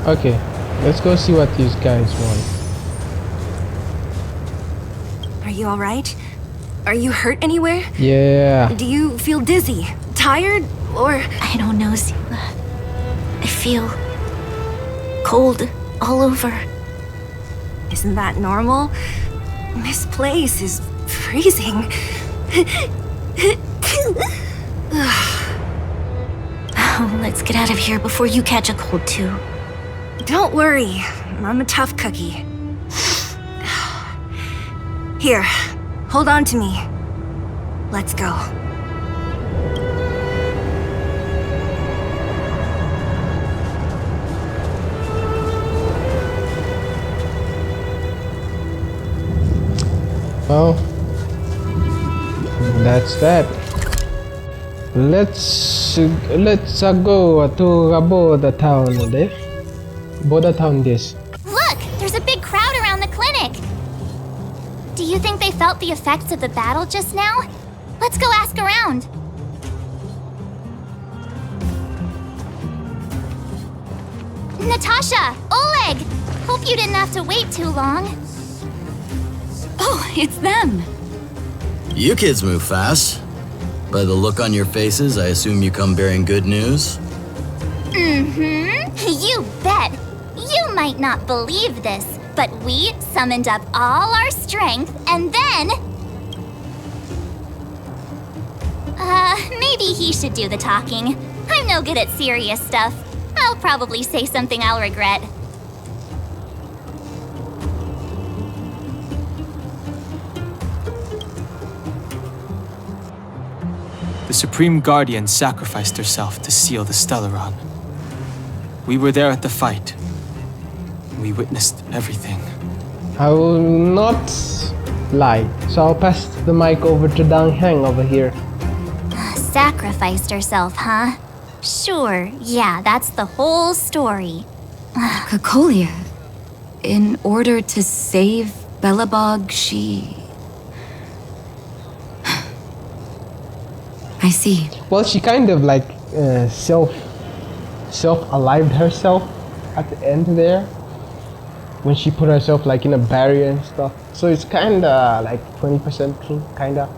Okay, let's go see what these guys want. Are you alright? Are you hurt anywhere? Yeah. Do you feel dizzy? Tired? Or... I don't know, Zila. I feel cold all over. Isn't that normal? This place is freezing. Oh, let's get out of here before you catch a cold too. Don't worry, I'm a tough cookie. Here, hold on to me. Let's go. Well, that's that. Let's go to Boda town there. Boda town this. Look! There's a big crowd around the clinic! Do you think they felt the effects of the battle just now? Let's go ask around. Natasha! Oleg! Hope you didn't have to wait too long. Oh, it's them. You kids move fast. By the look on your faces, I assume you come bearing good news? Mm-hmm. You bet. You might not believe this, but we summoned up all our strength and then... maybe he should do the talking. I'm no good at serious stuff. I'll probably say something I'll regret. The Supreme Guardian sacrificed herself to seal the Stellaron. We were there at the fight. We witnessed everything. I will not lie, so I'll pass the mic over to Dang Heng over here. Sacrificed herself, huh? Sure, yeah, that's the whole story. Cocolia. In order to save Belobog, she... I see. Well, she kind of like self-alived herself at the end there when she put herself like in a barrier and stuff. So it's kind of like 20% true, kind of.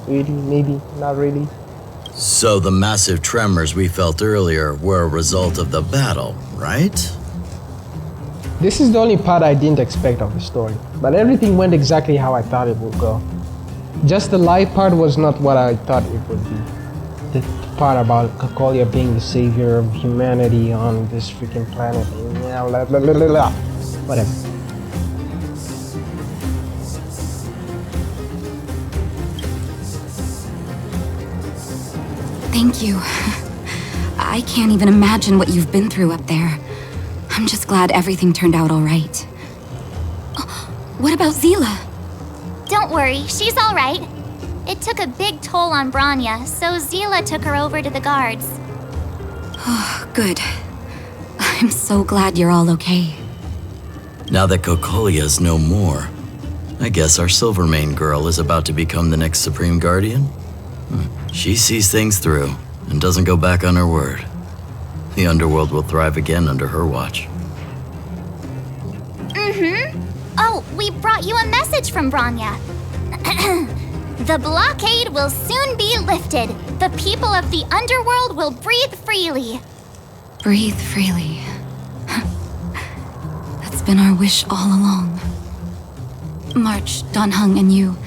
Really, maybe, not really. So the massive tremors we felt earlier were a result of the battle, right? This is the only part I didn't expect of the story, but everything went exactly how I thought it would go. Just the life part was not what I thought it would be. The part about Cocolia being the savior of humanity on this freaking planet. Yeah, blah, blah, blah, blah, blah. Whatever. Thank you. I can't even imagine what you've been through up there. I'm just glad everything turned out all right. What about Zila? Don't worry, she's all right. It took a big toll on Branya, so Zila took her over to the guards. Oh, good. I'm so glad you're all okay. Now that Cocolia's no more, I guess our Silvermane girl is about to become the next Supreme Guardian? She sees things through and doesn't go back on her word. The underworld will thrive again under her watch. Mm-hmm. Oh, we brought you a message from Branya. The blockade will soon be lifted. The people of the underworld will breathe freely. Breathe freely. That's been our wish all along. March, Donhung, and you,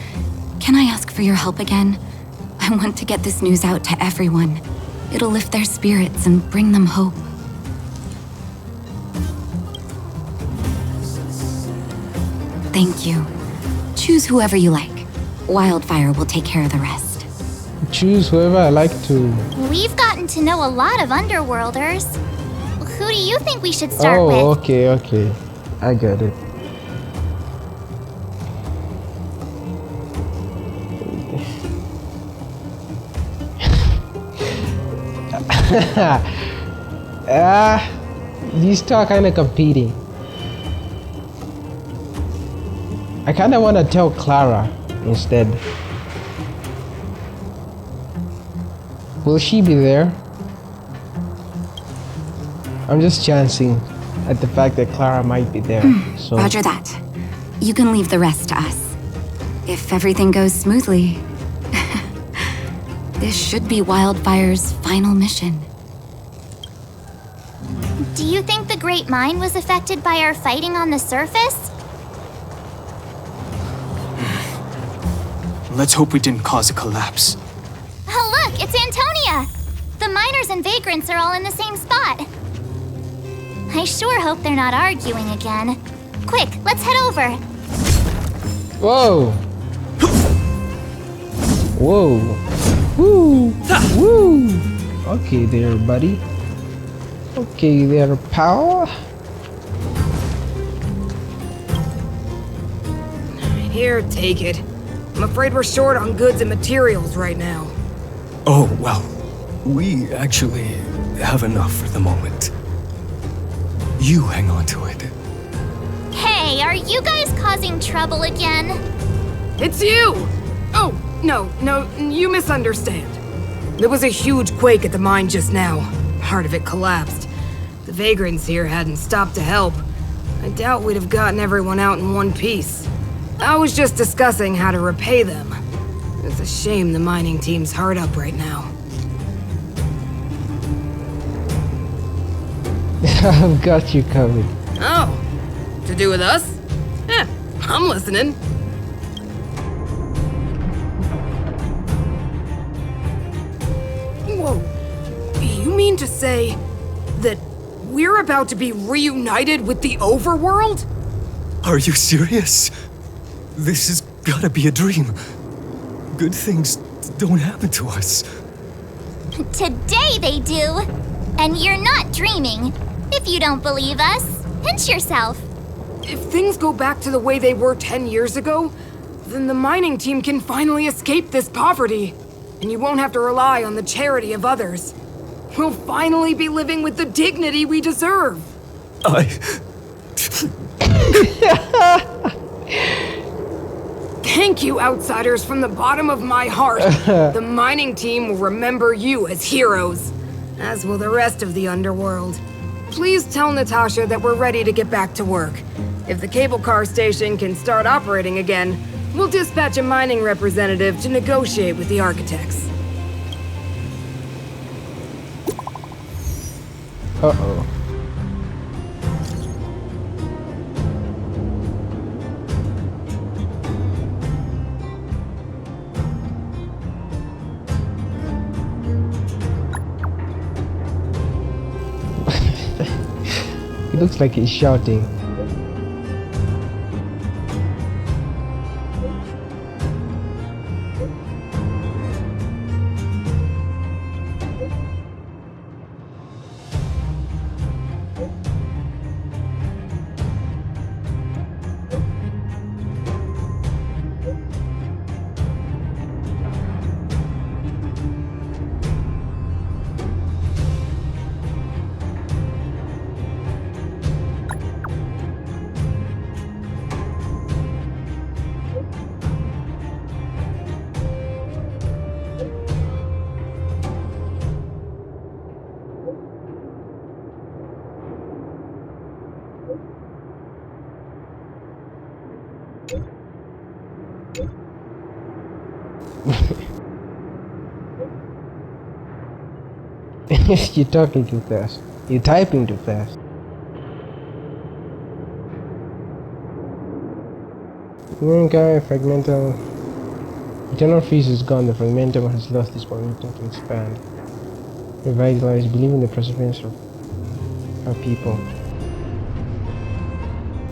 can I ask for your help again? I want to get this news out to everyone. It'll lift their spirits and bring them hope. Thank you. Choose whoever you like. Wildfire will take care of the rest. Choose whoever I like to. We've gotten to know a lot of underworlders. Who do you think we should start with? Oh, okay. I get it. These two are kind of competing. I kind of want to tell Clara instead. Will she be there? I'm just chancing. at the fact that Clara might be there. So Roger that. You can leave the rest to us. If everything goes smoothly, this should be Wildfire's final mission. Do you think the Great Mine was affected by our fighting on the surface? Let's hope we didn't cause a collapse. Oh look, it's Antonia! The miners and vagrants are all in the same spot. I sure hope they're not arguing again. Quick, let's head over. whoa. Whoa. Woo. Woo. Okay there, buddy. Okay there, pal. Here, take it. I'm afraid we're short on goods and materials right now. Oh, well, we actually have enough for the moment. You hang on to it. Hey, are you guys causing trouble again? It's you! Oh, no, you misunderstand. There was a huge quake at the mine just now. Part of it collapsed. The vagrants here hadn't stopped to help. I doubt we'd have gotten everyone out in one piece. I was just discussing how to repay them. It's a shame the mining team's hard up right now. I've got you covered. Oh, to do with us? I'm listening. Whoa, you mean to say that we're about to be reunited with the overworld? Are you serious? This has gotta be a dream. Good things don't happen to us. Today they do. And you're not dreaming. If you don't believe us, pinch yourself. If things go back to the way they were 10 years ago, then the mining team can finally escape this poverty. And you won't have to rely on the charity of others. We'll finally be living with the dignity we deserve. Thank you, outsiders, from the bottom of my heart. The mining team will remember you as heroes, as will the rest of the underworld. Please tell Natasha that we're ready to get back to work. If the cable car station can start operating again, we'll dispatch a mining representative to negotiate with the architects. Uh-oh. It looks like he's shouting. You're talking too fast. You're typing too fast. Honkai fragmental. Eternal freeze is gone. The fragmentum has lost its momentum to expand. Revitalize. Believe in the perseverance of our people.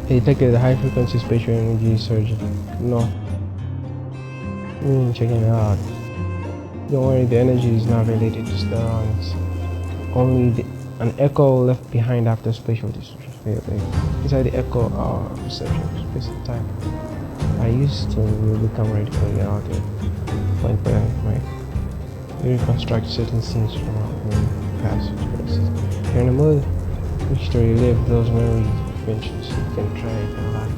They detected a high frequency spatial energy surge. No. Checking it out. Don't worry, the energy is not related to Starons. Only an echo left behind after spatial distortion failed. Inside the echo are perception of space and time. I used to will become ready for the outer point blank, right? We reconstruct certain scenes from our own past experiences. Here in the mood, which to relive those memories of adventures, you can try it a lot.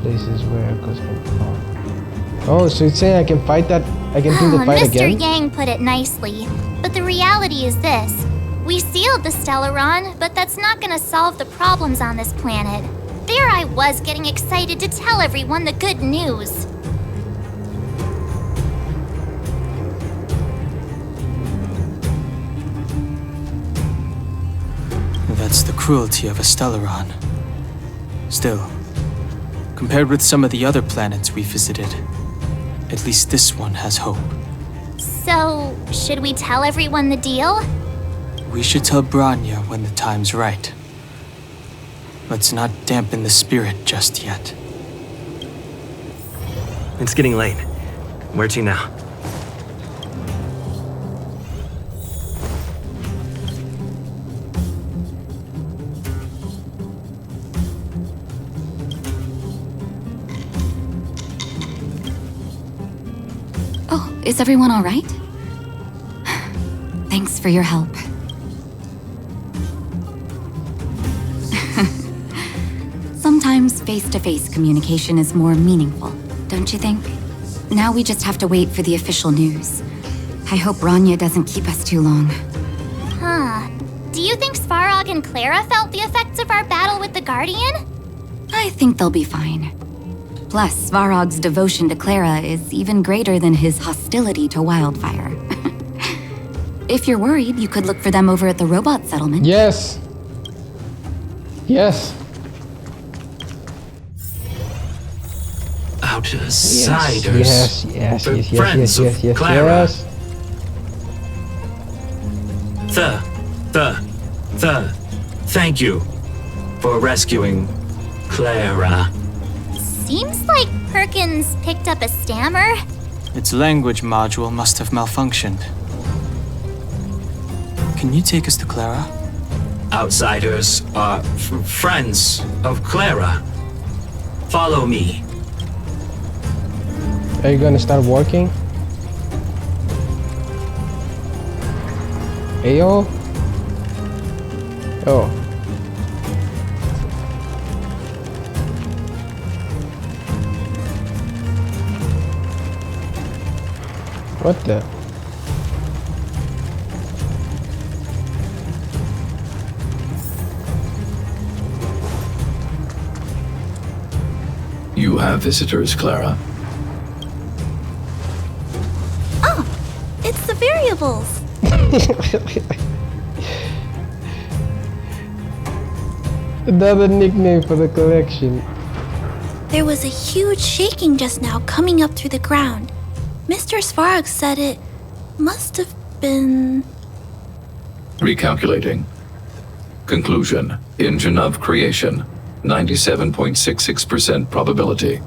Places where echoes can be found. Oh, so it's saying I can fight that? I can do the fight Mr. again? Yang put it nicely, but the reality is this. We sealed the Stellaron, but that's not gonna solve the problems on this planet. There I was getting excited to tell everyone the good news. That's the cruelty of a Stellaron. Still, compared with some of the other planets we visited, at least this one has hope. So, should we tell everyone the deal? We should tell Branya when the time's right. Let's not dampen the spirit just yet. It's getting late. Where to now? Oh, is everyone all right? Thanks for your help. Sometimes face-to-face communication is more meaningful, don't you think? Now we just have to wait for the official news. I hope Rania doesn't keep us too long. Huh. Do you think Svarog and Clara felt the effects of our battle with the Guardian? I think they'll be fine. Plus, Svarog's devotion to Clara is even greater than his hostility to Wildfire. If you're worried, you could look for them over at the robot settlement. Yes. Yes. Outsiders. Yes. Friends of Clara. Thank you for rescuing Clara. Seems like Perkins picked up a stammer. Its language module must have malfunctioned. Can you take us to Clara? Outsiders are friends of Clara. Follow me. Are you gonna start working? Ayo? Oh. What the? You have visitors, Clara. It's the variables. Another nickname for the collection. There was a huge shaking just now coming up through the ground. Mr. Svarog said it must have been... Recalculating. Conclusion. Engine of creation. 97.66% probability.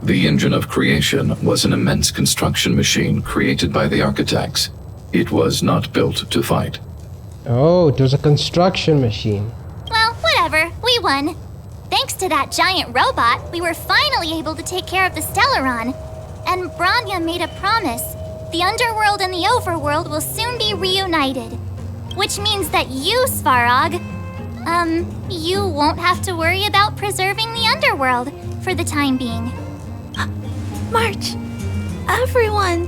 The engine of creation was an immense construction machine created by the architects. It was not built to fight. Oh, it was a construction machine. Well, whatever. We won. Thanks to that giant robot, we were finally able to take care of the Stellaron. And Branya made a promise. The underworld and the overworld will soon be reunited. Which means that you, Svarog, you won't have to worry about preserving the underworld for the time being. March, everyone,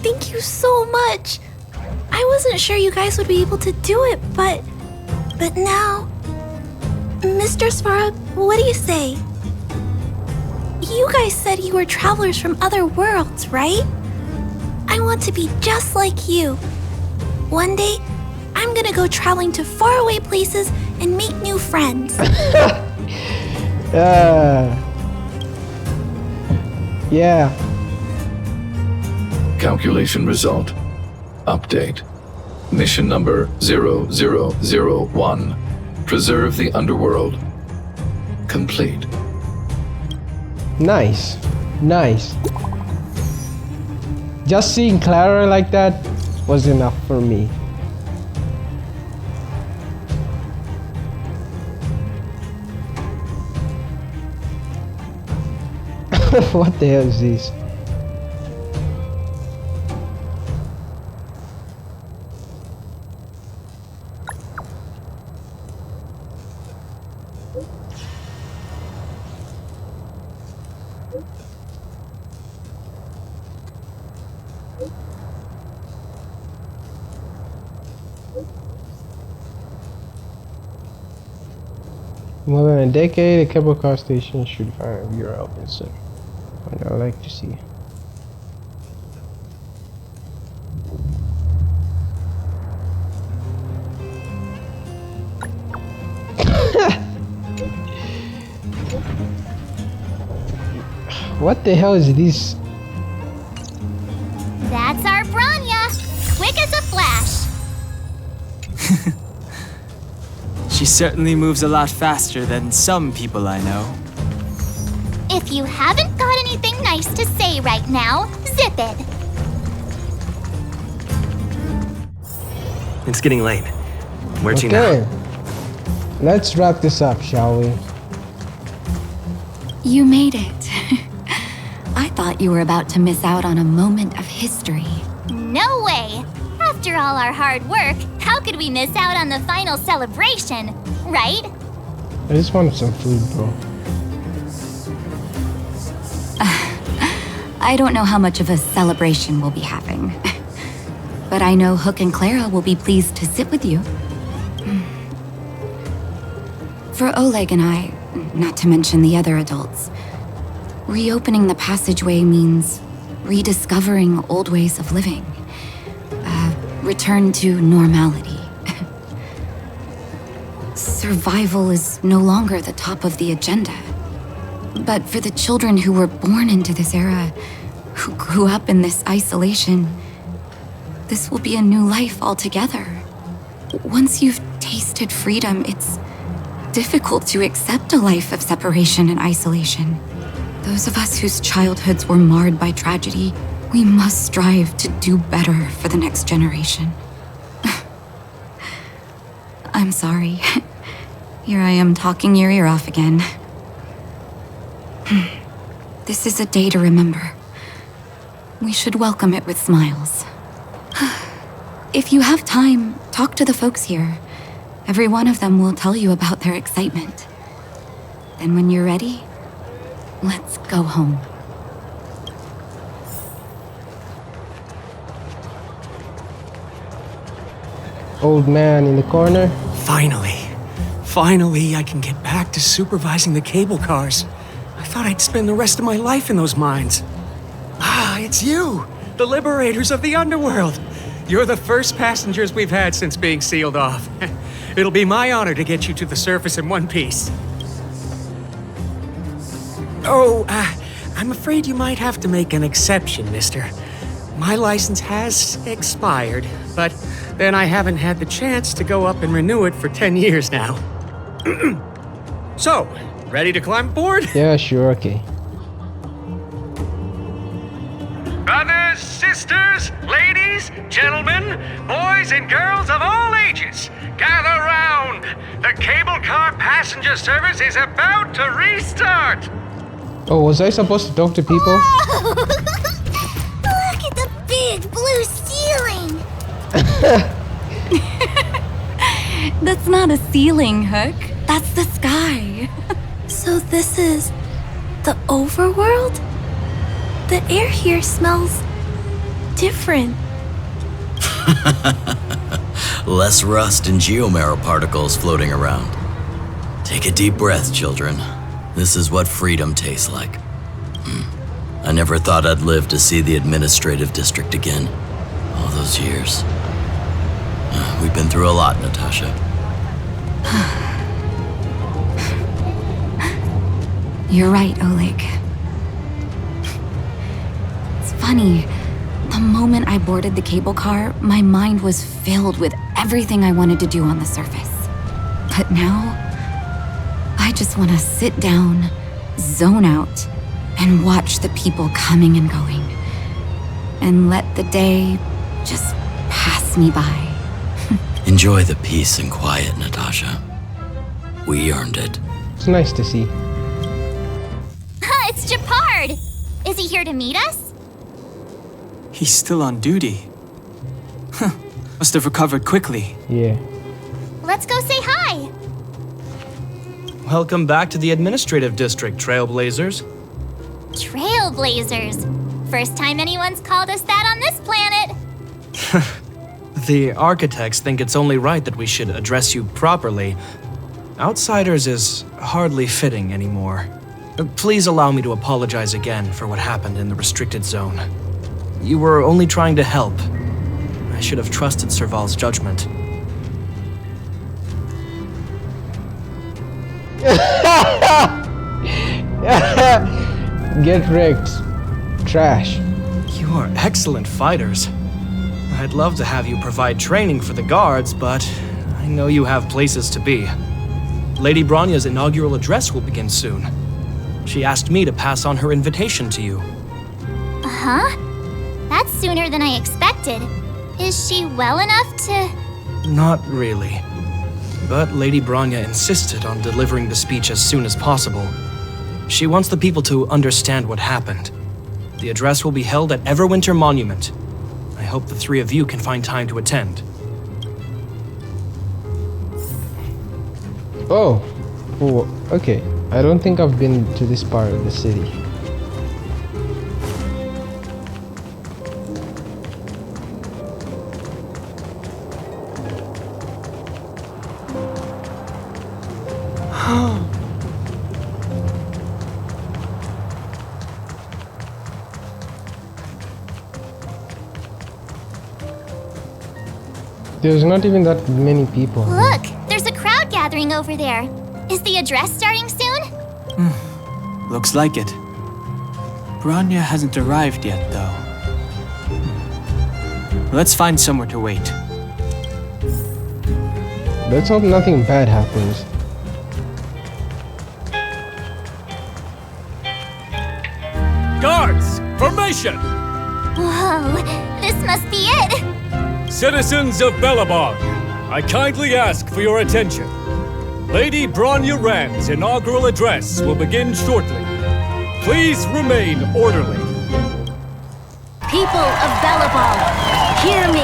thank you so much. I wasn't sure you guys would be able to do it, but now... Mr. Svarog, what do you say? You guys said you were travelers from other worlds, right? I want to be just like you. One day, I'm gonna go traveling to faraway places and make new friends. Yeah. Calculation result. Update. Mission number 0001. Preserve the underworld. Complete. Nice. Nice. Just seeing Clara like that was enough for me. What the hell is this? More than a decade, a cable car station should find a viewer open soon. What I'd like to see. What the hell is this? That's our Branya! Quick as a flash! She certainly moves a lot faster than some people I know. If you haven't got anything nice to say right now, zip it! It's getting late. Where'd you now? Okay. Let's wrap this up, shall we? You made it. I thought you were about to miss out on a moment of history. No way! After all our hard work, how could we miss out on the final celebration, right? I just wanted some food, bro. I don't know how much of a celebration we'll be having. But I know Hook and Clara will be pleased to sit with you. For Oleg and I, not to mention the other adults, reopening the passageway means rediscovering old ways of living. Return to normality. Survival is no longer the top of the agenda. But for the children who were born into this era, who grew up in this isolation, this will be a new life altogether. Once you've tasted freedom, it's difficult to accept a life of separation and isolation. Those of us whose childhoods were marred by tragedy, we must strive to do better for the next generation. I'm sorry. Here I am talking your ear off again. This is a day to remember. We should welcome it with smiles. If you have time, talk to the folks here. Every one of them will tell you about their excitement. Then when you're ready, let's go home. Old man in the corner. Finally, I can get back to supervising the cable cars. I thought I'd spend the rest of my life in those mines. Ah, it's you, the liberators of the underworld. You're the first passengers we've had since being sealed off. It'll be my honor to get you to the surface in one piece. Oh, I'm afraid you might have to make an exception, mister. My license has expired, but then I haven't had the chance to go up and renew it for 10 years now. So, ready to climb aboard? Yeah, sure, okay. Brothers, sisters, ladies, gentlemen, boys and girls of all ages, gather round. The cable car passenger service is about to restart. Oh, was I supposed to talk to people? Oh! Look at the big blue ceiling! That's not a ceiling, Hook. That's the sky. So this is the overworld? The air here smells different. Less rust and geomarrow particles floating around. Take a deep breath, children. This is what freedom tastes like. I never thought I'd live to see the administrative district again. All those years. We've been through a lot, Natasha. You're right, Oleg. It's funny. The moment I boarded the cable car, my mind was filled with everything I wanted to do on the surface. But now, I just want to sit down, zone out, and watch the people coming and going. And let the day just pass me by. Enjoy the peace and quiet, Natasha. We earned it. It's nice to see. It's Japard! Is he here to meet us? He's still on duty. Huh. Must have recovered quickly. Yeah. Let's go say hi! Welcome back to the administrative district, Trailblazers. Trailblazers. First time anyone's called us that on this planet. The architects think it's only right that we should address you properly. Outsiders is hardly fitting anymore. Please allow me to apologize again for what happened in the restricted zone. You were only trying to help. I should have trusted Serval's judgment. Get wrecked. Trash. You are excellent fighters. I'd love to have you provide training for the guards, but I know you have places to be. Lady Bronya's inaugural address will begin soon. She asked me to pass on her invitation to you. Huh? That's sooner than I expected. Is she well enough to... Not really. But Lady Bronya insisted on delivering the speech as soon as possible. She wants the people to understand what happened. The address will be held at Everwinter Monument. I hope the three of you can find time to attend. Oh, okay. I don't think I've been to this part of the city. There's not even that many people. Look, there's a crowd gathering over there. Is the address starting soon? Looks like it. Bronya hasn't arrived yet, though. Let's find somewhere to wait. Let's hope nothing bad happens. Guards, formation! Whoa, this must be it! Citizens of Belobog, I kindly ask for your attention. Lady Bronya Rand's inaugural address will begin shortly. Please remain orderly. People of Belobog, hear me!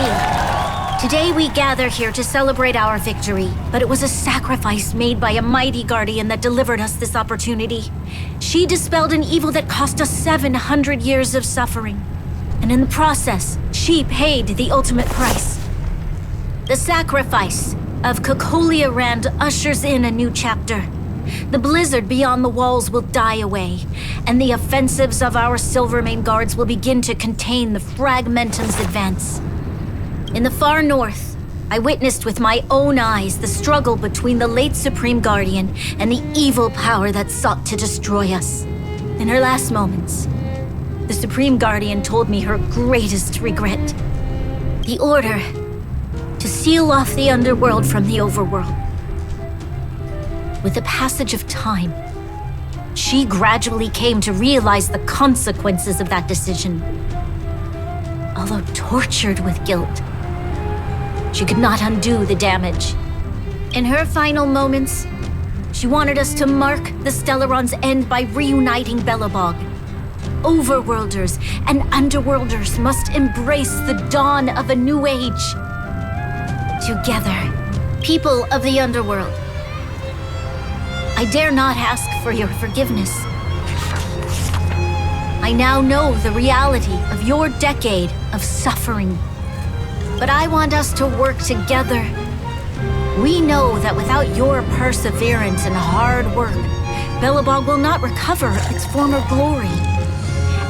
Today we gather here to celebrate our victory, but it was a sacrifice made by a mighty guardian that delivered us this opportunity. She dispelled an evil that cost us 700 years of suffering. And in the process, she paid the ultimate price. The sacrifice of Cocolia Rand ushers in a new chapter. The blizzard beyond the walls will die away, and the offensives of our Silvermane guards will begin to contain the Fragmentum's advance. In the far north, I witnessed with my own eyes the struggle between the late Supreme Guardian and the evil power that sought to destroy us. In her last moments, the Supreme Guardian told me her greatest regret. The order to seal off the underworld from the overworld. With the passage of time, she gradually came to realize the consequences of that decision. Although tortured with guilt, she could not undo the damage. In her final moments, she wanted us to mark the Stellaron's end by reuniting Belobog. Overworlders and underworlders must embrace the dawn of a new age. Together, people of the underworld, I dare not ask for your forgiveness. I now know the reality of your decade of suffering. But I want us to work together. We know that without your perseverance and hard work, Belobog will not recover its former glory.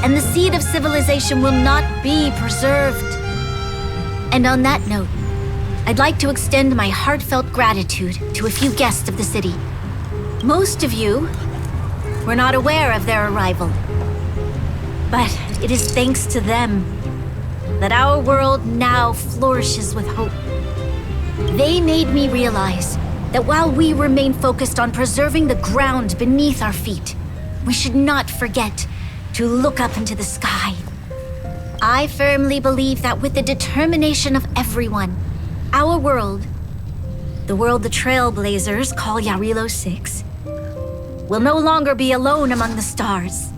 And the seed of civilization will not be preserved. And on that note, I'd like to extend my heartfelt gratitude to a few guests of the city. Most of you were not aware of their arrival. But it is thanks to them that our world now flourishes with hope. They made me realize that while we remain focused on preserving the ground beneath our feet, we should not forget to look up into the sky. I firmly believe that with the determination of everyone, our world, the world the Trailblazers call Jarilo-IV, will no longer be alone among the stars.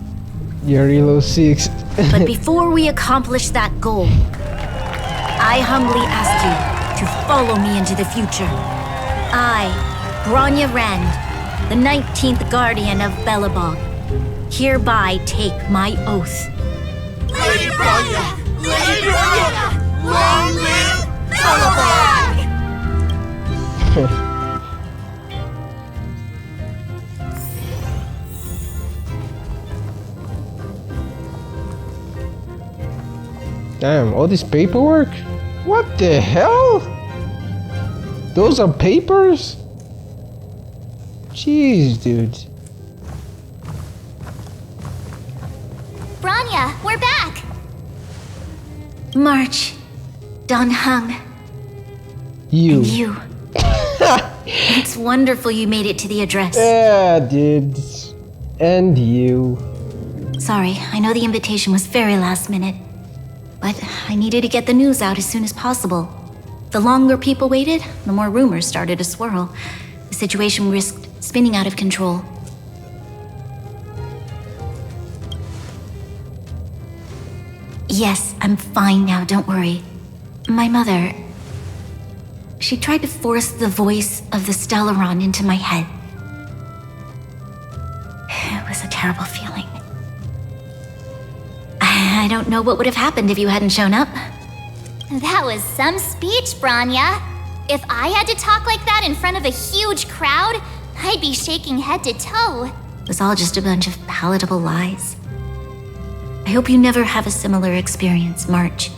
Jarilo-IV. But before we accomplish that goal, I humbly ask you to follow me into the future. I, Bronya Rand, the 19th Guardian of Belobog, hereby take my oath. Lady Bronya! Lady Bronya! Long live Belobog! Damn, all this paperwork? What the hell? Those are papers? Jeez, dude. Bronya, we're back! March, Don Hung, You. and you. It's wonderful you made it to the address. Yeah, dude. And you. Sorry, I know the invitation was very last minute, but I needed to get the news out as soon as possible. The longer people waited, the more rumors started to swirl. The situation risked spinning out of control. Yes, I'm fine now, don't worry. My mother... She tried to force the voice of the Stellaron into my head. It was a terrible feeling. I don't know what would have happened if you hadn't shown up. That was some speech, Bronya. If I had to talk like that in front of a huge crowd, I'd be shaking head to toe. It was all just a bunch of palatable lies. I hope you never have a similar experience, March.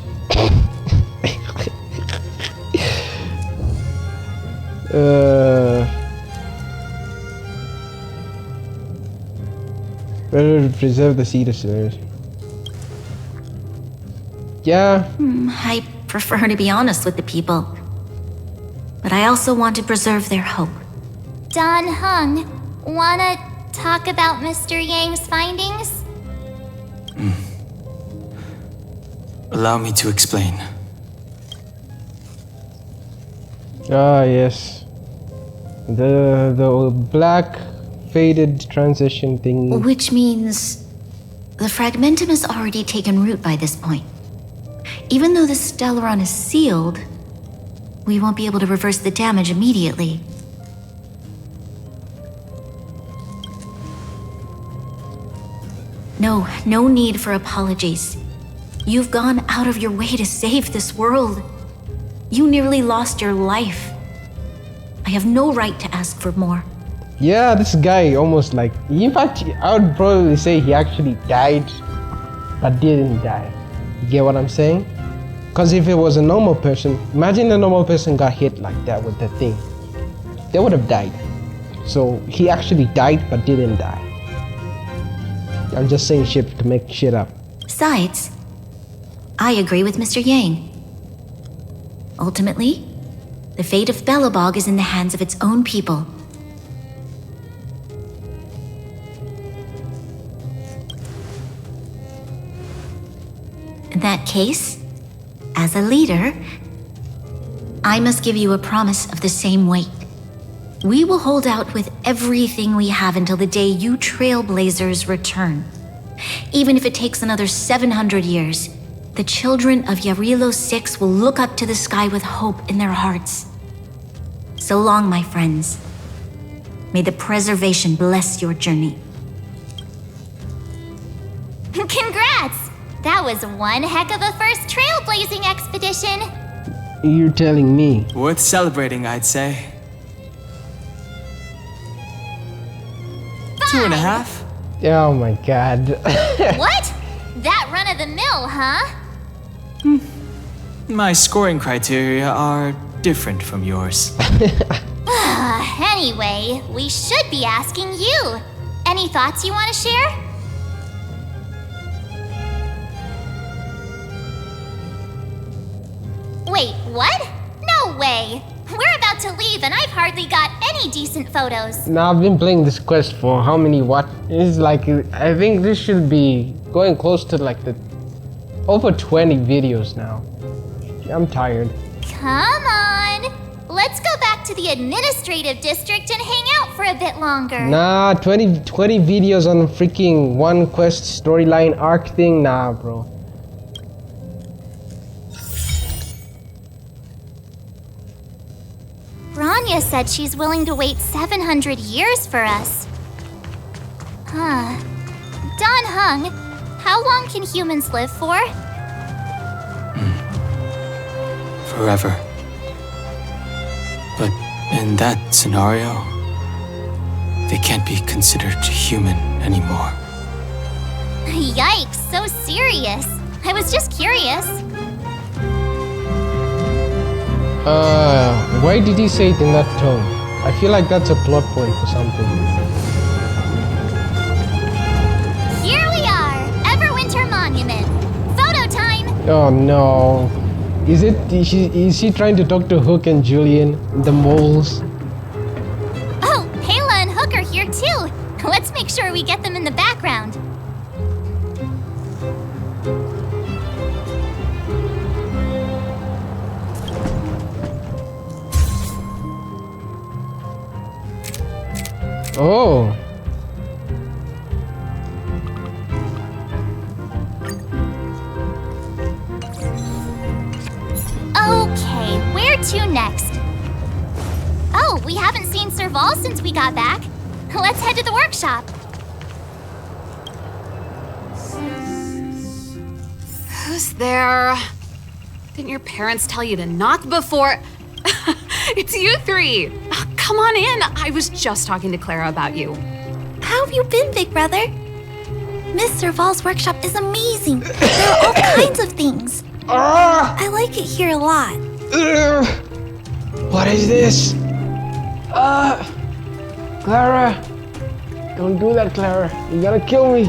Better to preserve the seed of sinners. Yeah. I prefer to be honest with the people. But I also want to preserve their hope. Don Hung, wanna talk about Mr. Yang's findings? Allow me to explain. Ah, yes. The black faded transition thing. Which means the fragmentum has already taken root by this point. Even though the Stellaron is sealed, we won't be able to reverse the damage immediately. No need for apologies. You've gone out of your way to save this world. You nearly lost your life. I have no right to ask for more. Yeah, this guy almost like... In fact, I would probably say he actually died, but didn't die. You get what I'm saying? Because if it was a normal person, imagine a normal person got hit like that with the thing. They would have died. So he actually died, but didn't die. I'm just saying shit to make shit up. Besides, I agree with Mr. Yang. Ultimately, the fate of Belobog is in the hands of its own people. In that case, as a leader, I must give you a promise of the same weight. We will hold out with everything we have until the day you Trailblazers return. Even if it takes another 700 years, the children of Jarilo-IV will look up to the sky with hope in their hearts. So long, my friends. May the preservation bless your journey. Congrats! That was one heck of a first trailblazing expedition. You're telling me. Worth celebrating, I'd say. 2.5? Oh my god. What? That run of the mill, huh? My scoring criteria are different from yours. Anyway, we should be asking you. Any thoughts you want to share? Wait, what? No way! We're about to leave and I've hardly got any decent photos. Now I've been playing this quest for how many it's like, I think this should be going close to like the over 20 videos now. I'm tired. Come on! Let's go back to the administrative district and hang out for a bit longer. Nah, 20 videos on a freaking one quest storyline arc thing? Nah, bro. Bronya said she's willing to wait 700 years for us. Huh. Don Hung, how long can humans live for? Forever. But in that scenario, they can't be considered human anymore. Yikes, so serious. I was just curious. Why did he say it in that tone? I feel like that's a plot point for something. Here we are, Everwinter Monument. Photo time! Oh no. Is he trying to talk to Hook and Julian, the moles? Oh, Pela and Hook are here too. Let's make sure we get them in the background. Oh. Okay, where to next? Oh, we haven't seen Serval since we got back. Let's head to the workshop. Who's there? Didn't your parents tell you to knock before? It's you three. Oh, come on in. I was just talking to Clara about you. How have you been, big brother? Miss Serval's workshop is amazing. There are all kinds of things. I like it here a lot. What is this? Clara. Don't do that, Clara. You're gonna kill me.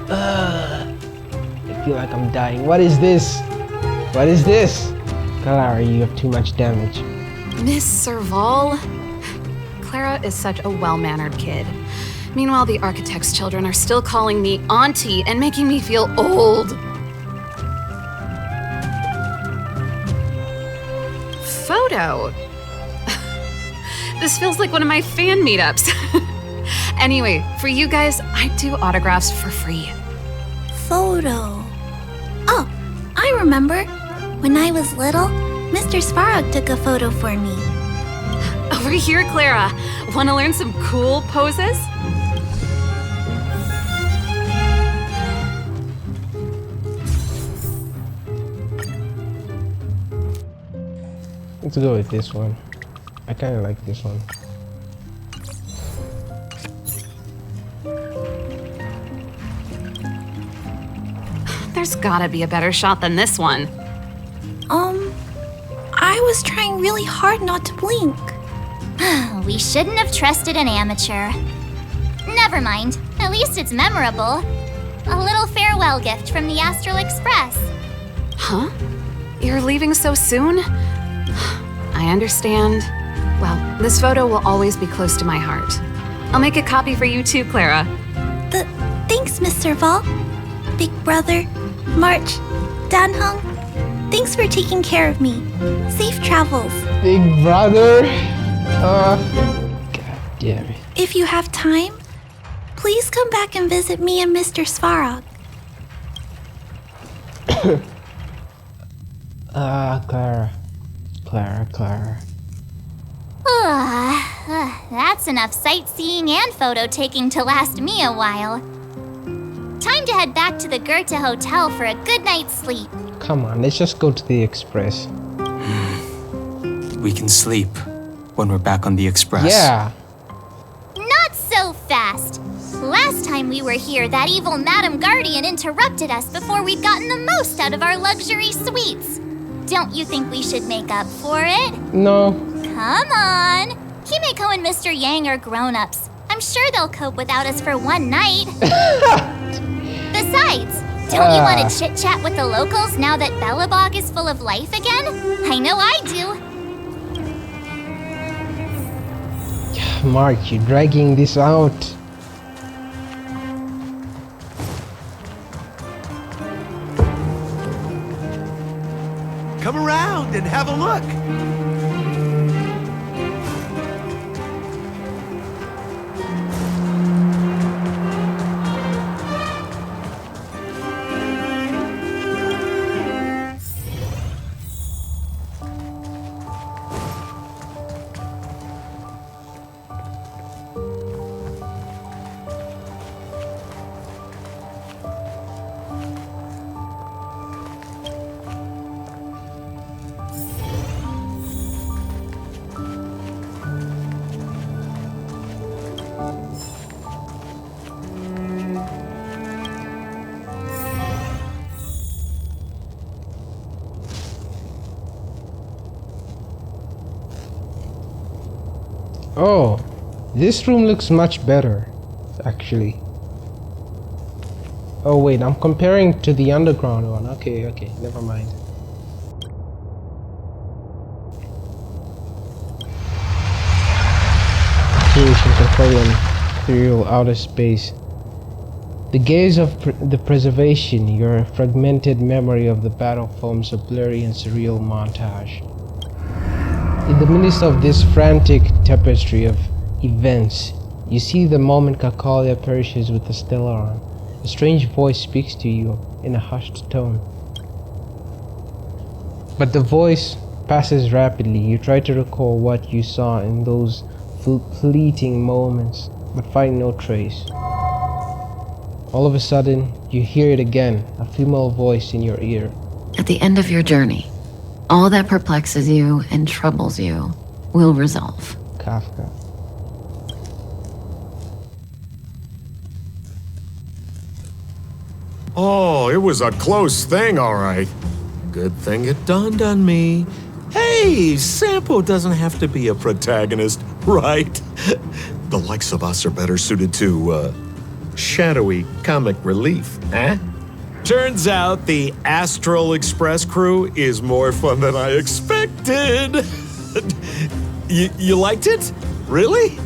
I feel like I'm dying. What is this? What is this? Clara, you have too much damage. Miss Serval? Clara is such a well-mannered kid. Meanwhile, the architect's children are still calling me auntie and making me feel old. Photo? This feels like one of my fan meetups. Anyway, for you guys, I do autographs for free. Photo. Oh, I remember. When I was little, Mr. Svarog took a photo for me. Over here, Clara. Want to learn some cool poses? Let's go with this one. I kind of like this one. There's gotta be a better shot than this one. I was trying really hard not to blink. We shouldn't have trusted an amateur. Never mind. At least it's memorable. A little farewell gift from the Astral Express. Huh? You're leaving so soon? I understand. Well, this photo will always be close to my heart. I'll make a copy for you too, Clara. Thanks, Miss Serval. Big brother, March, Danhung, thanks for taking care of me. Safe travels. Big brother? God damn it. If you have time, please come back and visit me and Mr. Svarog. Clara. That's enough sightseeing and photo taking to last me a while. Time to head back to the Goethe Hotel for a good night's sleep. Come on, let's just go to the Express. We can sleep when we're back on the Express. Yeah. Not so fast. Last time we were here, that evil Madam Guardian interrupted us before we'd gotten the most out of our luxury suites. Don't you think we should make up for it? No. Come on. Himeko and Mr. Yang are grown-ups. I'm sure they'll cope without us for one night. Besides, don't you want to chit-chat with the locals now that Belobog is full of life again? I know I do. Mark, you're dragging this out. Come around and have a look. Oh, this room looks much better, actually. Oh wait, I'm comparing to the underground one. Okay, never mind. Creation Cocolian ethereal outer space. The gaze of the preservation, your fragmented memory of the battle forms a blurry and surreal montage. In the midst of this frantic tapestry of events, you see the moment Cacalia perishes with the Stellaron. A strange voice speaks to you in a hushed tone. But the voice passes rapidly. You try to recall what you saw in those fleeting moments, but find no trace. All of a sudden, you hear it again, a female voice in your ear. At the end of your journey, all that perplexes you and troubles you will resolve. Kafka. Oh, it was a close thing, all right. Good thing it dawned on me. Hey, Sampo doesn't have to be a protagonist, right? The likes of us are better suited to, shadowy comic relief, eh? Turns out the Astral Express crew is more fun than I expected. You liked it? Really?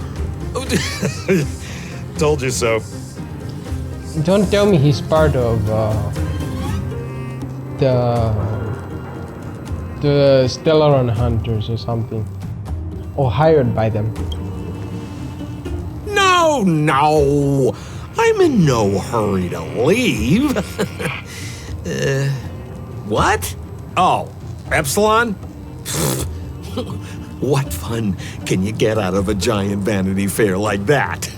Told you so. Don't tell me he's part of the Stellaron Hunters or something. Or hired by them. No! I'm in no hurry to leave. What? Oh, Epsilon? What fun can you get out of a giant Vanity Fair like that?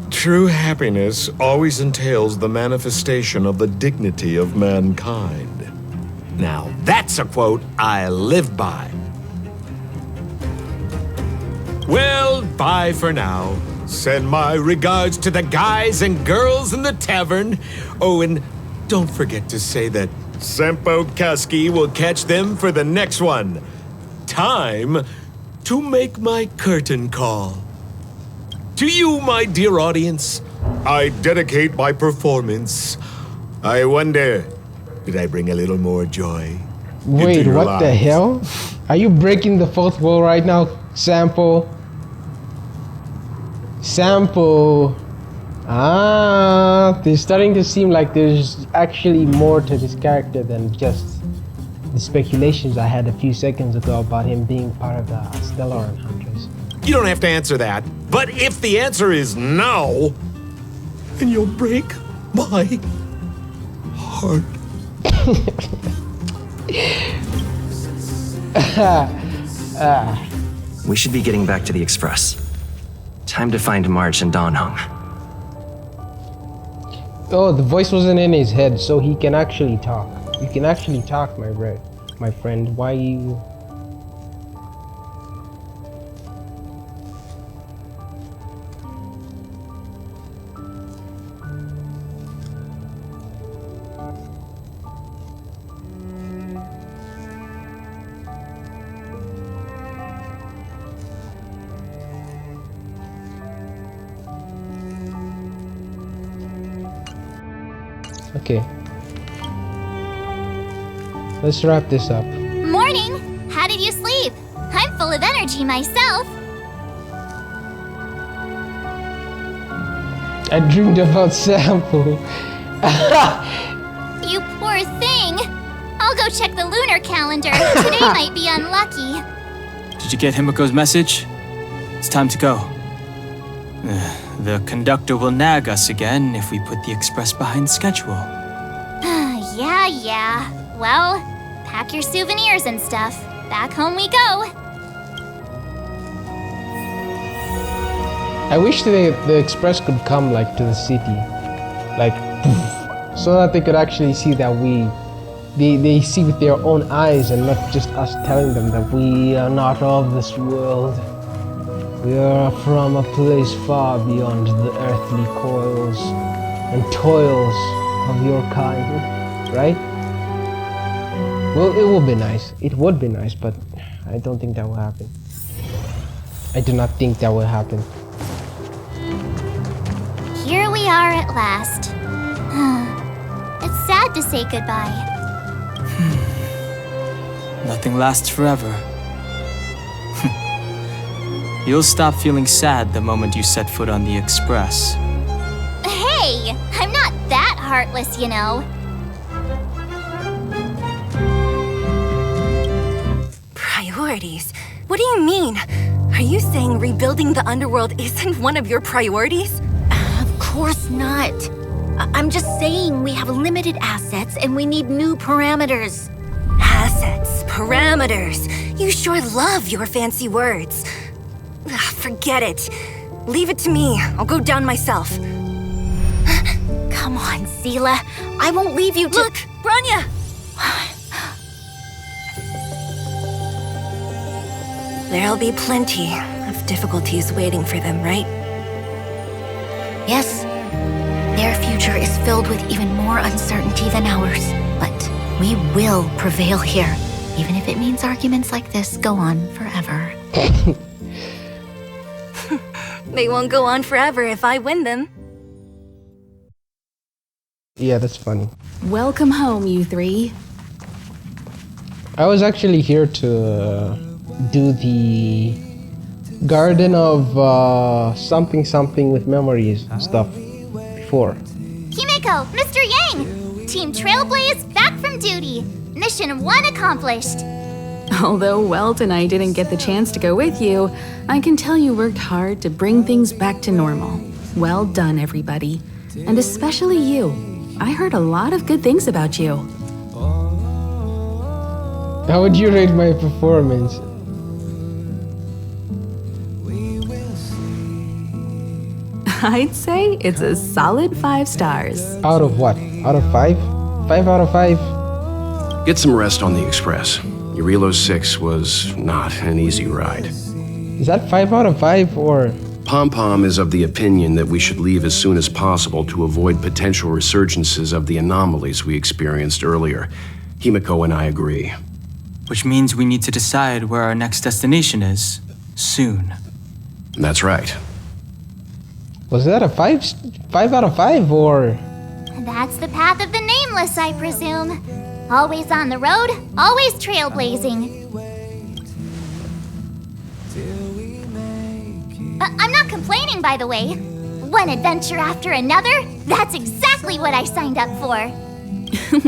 True happiness always entails the manifestation of the dignity of mankind. Now, that's a quote I live by. Well, bye for now. Send my regards to the guys and girls in the tavern. Oh, and don't forget to say that Sampo Kaski will catch them for the next one. Time to make my curtain call. To you, my dear audience, I dedicate my performance. I wonder, did I bring a little more joy? Wait, what the hell? Are you breaking the fourth wall right now, Sampo? It's starting to seem like there's actually more to this character than just the speculations I had a few seconds ago about him being part of the Stellaron Hunters. You don't have to answer that, but if the answer is no, then you'll break my heart. We should be getting back to the Express. Time to find March and Donhung. Oh, the voice wasn't in his head, so he can actually talk. You can actually talk, my friend. Why you... Okay. Let's wrap this up. Morning! How did you sleep? I'm full of energy myself. I dreamed about Sampo. You poor thing. I'll go check the lunar calendar. Today might be unlucky. Did you get Himiko's message? It's time to go. The conductor will nag us again if we put the express behind schedule. Yeah. Well, pack your souvenirs and stuff. Back home we go. I wish the express could come like to the city, like so that they could actually see that they see with their own eyes and not just us telling them that we are not of this world. We are from a place far beyond the earthly coils and toils of your kind, right? Well, it will be nice. It would be nice, but I don't think that will happen. I do not think that will happen. Here we are at last. It's sad to say goodbye. Nothing lasts forever. You'll stop feeling sad the moment you set foot on the Express. Hey, I'm not that heartless, you know. Priorities? What do you mean? Are you saying rebuilding the underworld isn't one of your priorities? Of course not. I'm just saying we have limited assets and we need new parameters. Assets, parameters. You sure love your fancy words. Forget it. Leave it to me. I'll go down myself. Come on, Seela. I won't leave you to— Look, Bronya! There'll be plenty of difficulties waiting for them, right? Yes. Their future is filled with even more uncertainty than ours. But we will prevail here, even if it means arguments like this go on forever. They won't go on forever if I win them. Yeah, that's funny. Welcome home, you three. I was actually here to do the Garden of something with memories and stuff before. Himeko, Mr. Yang! Team Trailblaze back from duty. Mission 1 accomplished. Although Welt and I didn't get the chance to go with you, I can tell you worked hard to bring things back to normal. Well done, everybody. And especially you. I heard a lot of good things about you. How would you rate my performance? I'd say it's a solid 5 stars. Out of what? Out of 5? 5 out of 5? Get some rest on the Express. Jarilo-IV was not an easy ride. Is that 5 out of 5 or? Pom-Pom is of the opinion that we should leave as soon as possible to avoid potential resurgences of the anomalies we experienced earlier. Himeko and I agree. Which means we need to decide where our next destination is, soon. That's right. Was that a 5 out of 5 or? That's the path of the nameless, I presume. Always on the road, always trailblazing. I'm not complaining, by the way. One adventure after another, that's exactly what I signed up for.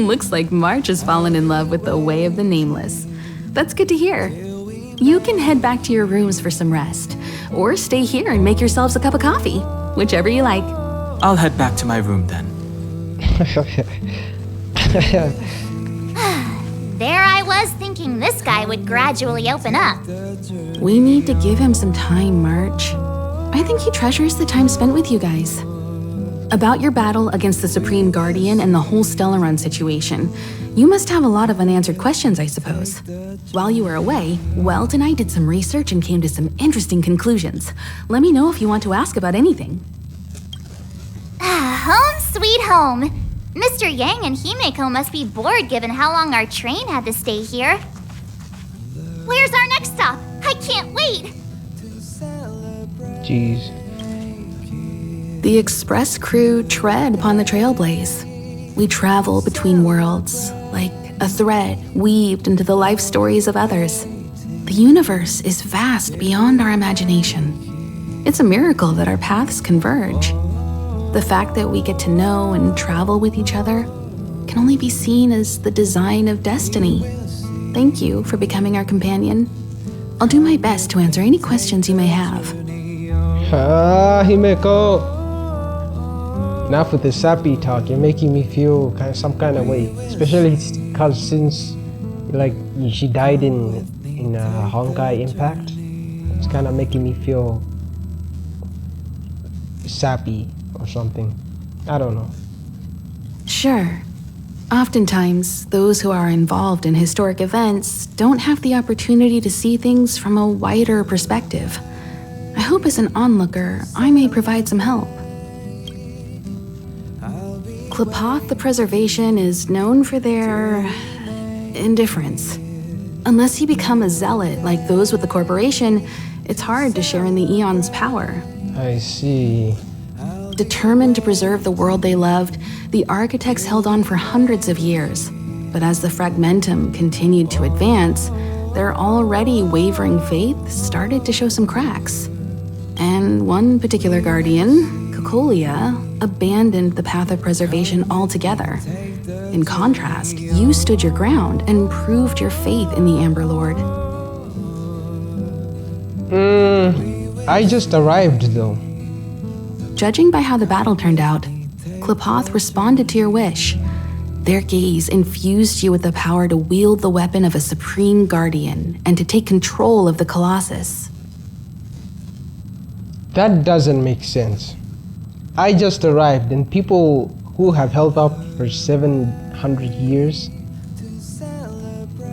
Looks like March has fallen in love with the way of the nameless. That's good to hear. You can head back to your rooms for some rest, or stay here and make yourselves a cup of coffee, whichever you like. I'll head back to my room then. There I was thinking this guy would gradually open up. We need to give him some time, March. I think he treasures the time spent with you guys. About your battle against the Supreme Guardian and the whole Stellaron situation, you must have a lot of unanswered questions, I suppose. While you were away, Welt and I did some research and came to some interesting conclusions. Let me know if you want to ask about anything. Home sweet home. Mr. Yang and Himeko must be bored given how long our train had to stay here. Where's our next stop? I can't wait! Jeez. The Express crew tread upon the Trailblaze. We travel between worlds, like a thread weaved into the life stories of others. The universe is vast beyond our imagination. It's a miracle that our paths converge. The fact that we get to know and travel with each other can only be seen as the design of destiny. Thank you for becoming our companion. I'll do my best to answer any questions you may have. Himeko! Enough with the sappy talk. You're making me feel some kind of way. Especially because since she died in Honkai Impact, it's kind of making me feel sappy or something. I don't know. Sure. Oftentimes, those who are involved in historic events don't have the opportunity to see things from a wider perspective. I hope as an onlooker, I may provide some help. Klapoth the Preservation is known for their indifference. Unless you become a zealot like those with the corporation, It's hard to share in the Eon's power. I see. Determined to preserve the world they loved, the architects held on for hundreds of years. But as the fragmentum continued to advance, their already wavering faith started to show some cracks. And one particular guardian, Cocolia, abandoned the path of preservation altogether. In contrast, you stood your ground and proved your faith in the Amber Lord. I just arrived though. Judging by how the battle turned out, Klapoth responded to your wish. Their gaze infused you with the power to wield the weapon of a supreme guardian and to take control of the Colossus. That doesn't make sense. I just arrived and people who have held up for 700 years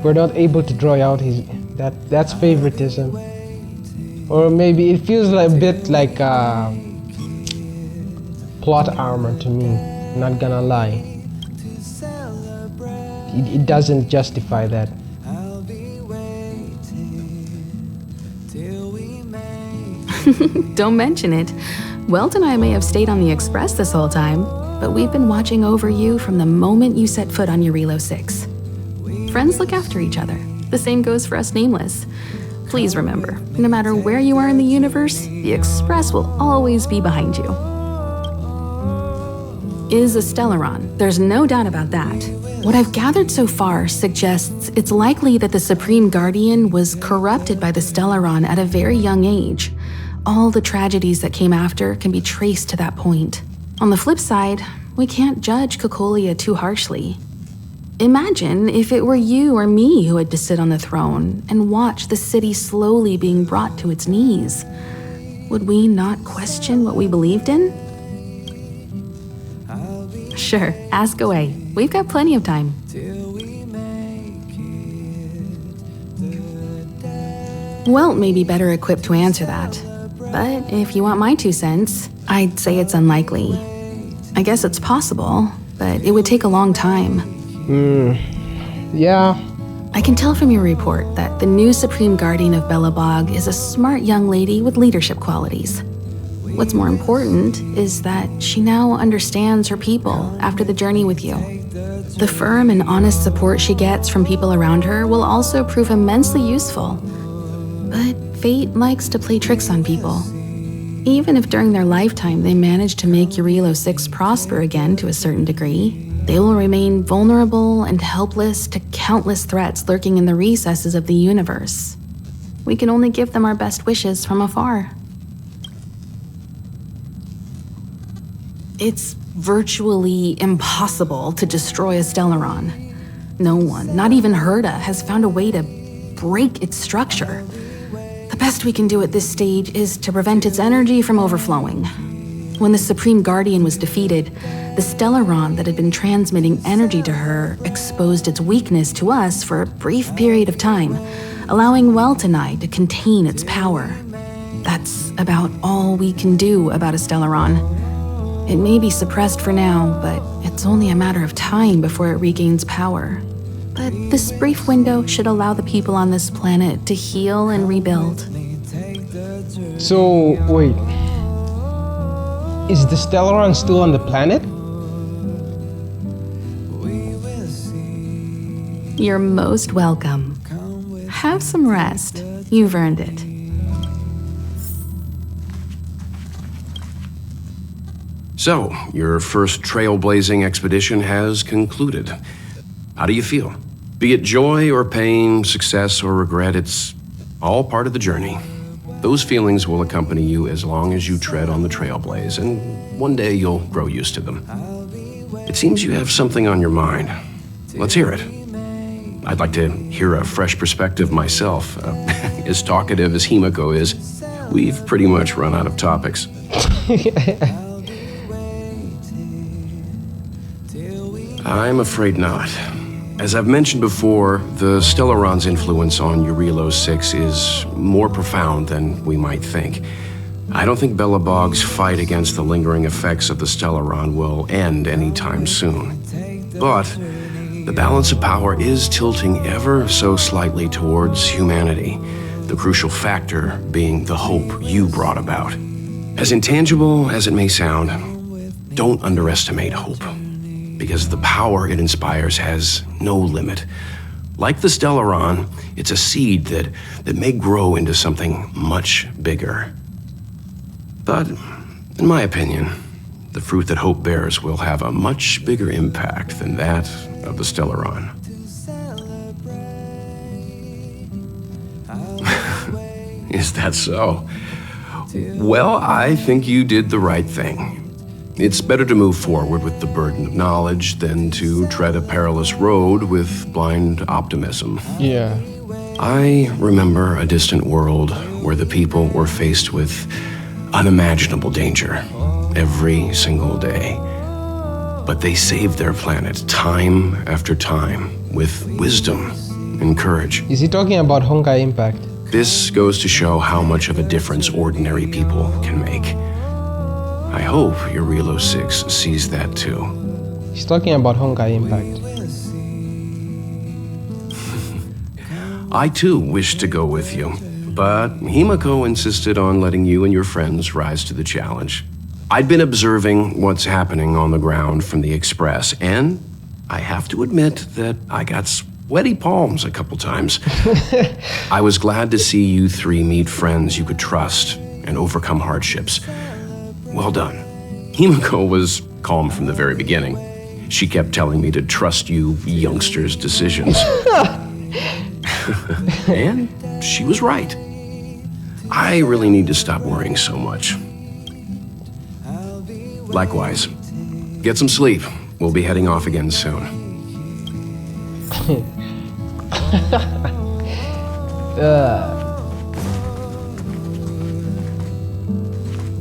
were not able to draw out that's favoritism. Or maybe it feels like a bit like plot armor to me, not gonna lie. It doesn't justify that. Don't mention it. Welt and I may have stayed on the Express this whole time, but we've been watching over you from the moment you set foot on Jarilo-IV. Friends look after each other. The same goes for us Nameless. Please remember, no matter where you are in the universe, the Express will always be behind you. Is a Stellaron, there's no doubt about that. What I've gathered so far suggests it's likely that the Supreme Guardian was corrupted by the Stellaron at a very young age. All the tragedies that came after can be traced to that point. On the flip side, we can't judge Cocolia too harshly. Imagine if it were you or me who had to sit on the throne and watch the city slowly being brought to its knees. Would we not question what we believed in? Sure, ask away. We've got plenty of time. Welt may be better equipped to answer that. But if you want my 2 cents, I'd say it's unlikely. I guess it's possible, but it would take a long time. Yeah. I can tell from your report that the new Supreme Guardian of Belobog is a smart young lady with leadership qualities. What's more important is that she now understands her people after the journey with you. The firm and honest support she gets from people around her will also prove immensely useful. But fate likes to play tricks on people. Even if during their lifetime they manage to make Jarilo-IV prosper again to a certain degree, they will remain vulnerable and helpless to countless threats lurking in the recesses of the universe. We can only give them our best wishes from afar. It's virtually impossible to destroy a Stellaron. No one, not even Herda, has found a way to break its structure. The best we can do at this stage is to prevent its energy from overflowing. When the Supreme Guardian was defeated, the Stellaron that had been transmitting energy to her exposed its weakness to us for a brief period of time, allowing Welt and I to contain its power. That's about all we can do about a Stellaron. It may be suppressed for now, but it's only a matter of time before it regains power. But this brief window should allow the people on this planet to heal and rebuild. So, wait. Is the Stellaron still on the planet? You're most welcome. Have some rest. You've earned it. So, your first trailblazing expedition has concluded. How do you feel? Be it joy or pain, success or regret, it's all part of the journey. Those feelings will accompany you as long as you tread on the trailblaze, and one day you'll grow used to them. It seems you have something on your mind. Let's hear it. I'd like to hear a fresh perspective myself. As talkative as Himiko is, we've pretty much run out of topics. I'm afraid not. As I've mentioned before, the Stellaron's influence on Jarilo-IV is more profound than we might think. I don't think Belobog's fight against the lingering effects of the Stellaron will end anytime soon. But the balance of power is tilting ever so slightly towards humanity. The crucial factor being the hope you brought about. As intangible as it may sound, don't underestimate hope, because the power it inspires has no limit. Like the Stellaron, it's a seed that may grow into something much bigger. But, in my opinion, the fruit that hope bears will have a much bigger impact than that of the Stellaron. Is that so? Well, I think you did the right thing. It's better to move forward with the burden of knowledge than to tread a perilous road with blind optimism. Yeah. I remember a distant world where the people were faced with unimaginable danger every single day. But they saved their planet time after time with wisdom and courage. Is he talking about Honkai Impact? This goes to show how much of a difference ordinary people can make. I hope Jarilo-IV sees that too. He's talking about Honkai Impact. I too wish to go with you, but Himiko insisted on letting you and your friends rise to the challenge. I'd been observing what's happening on the ground from the Express, and I have to admit that I got sweaty palms a couple times. I was glad to see you three meet friends you could trust and overcome hardships. Well done. Himiko was calm from the very beginning. She kept telling me to trust you youngsters' decisions. And she was right. I really need to stop worrying so much. Likewise. Get some sleep. We'll be heading off again soon.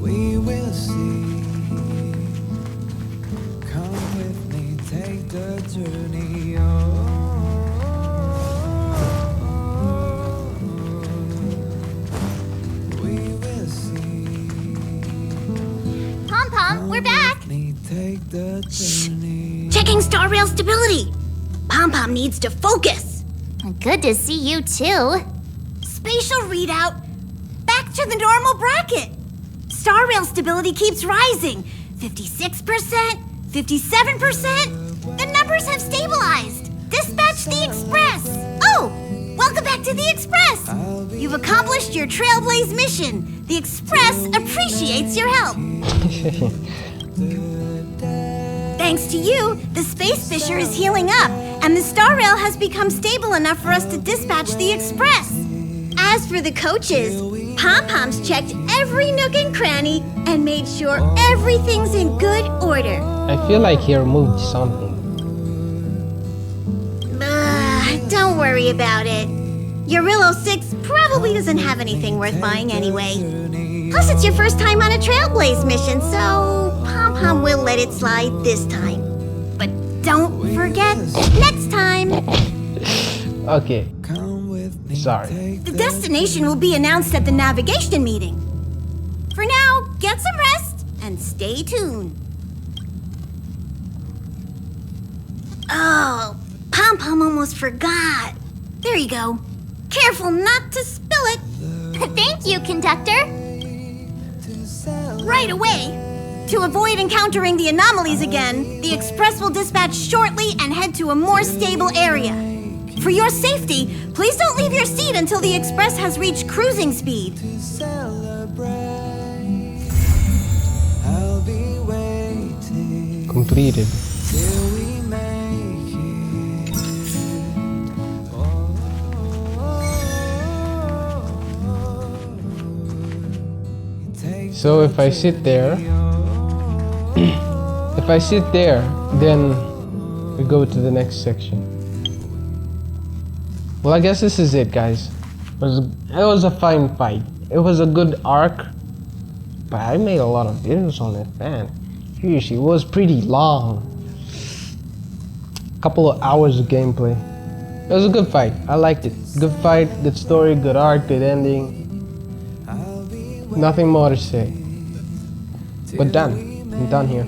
We will see. Come with me, take the journey We will see. Pom-Pom, we're back! Take the journey. Checking star rail stability. Pom-Pom needs to focus. Good to see you too. Spatial readout. Back to the normal bracket. Star rail stability keeps rising. 56%, 57%. The numbers have stabilized. Dispatch the Express. Oh, welcome back to the Express. You've accomplished your Trailblaze mission. The Express appreciates your help. Thanks to you, the space fissure is healing up, and the star rail has become stable enough for us to dispatch the Express. As for the coaches, Pom-Pom's checked every nook and cranny and made sure everything's in good order. I feel like he removed something. Don't worry about it. Jarilo-IV probably doesn't have anything worth buying anyway. Plus, it's your first time on a Trailblaze mission, so Pom-Pom will let it slide this time. But don't forget, next time. Okay. Sorry. The destination will be announced at the navigation meeting. For now, get some rest and stay tuned. Oh, Pom-Pom almost forgot. There you go. Careful not to spill it. Thank you, conductor. Right away. To avoid encountering the anomalies again, the Express will dispatch shortly and head to a more stable area. For your safety, please don't leave your seat until the Express has reached cruising speed. Completed. So if I sit there, then we go to the next section. Well, I guess this is it, guys. It was a fine fight. It was a good arc, but I made a lot of videos on it, man. Sheesh, it was pretty long. Couple of hours of gameplay. It was a good fight. I liked it. Good fight, good story, good arc, good ending. Nothing more to say. But done. I'm done here.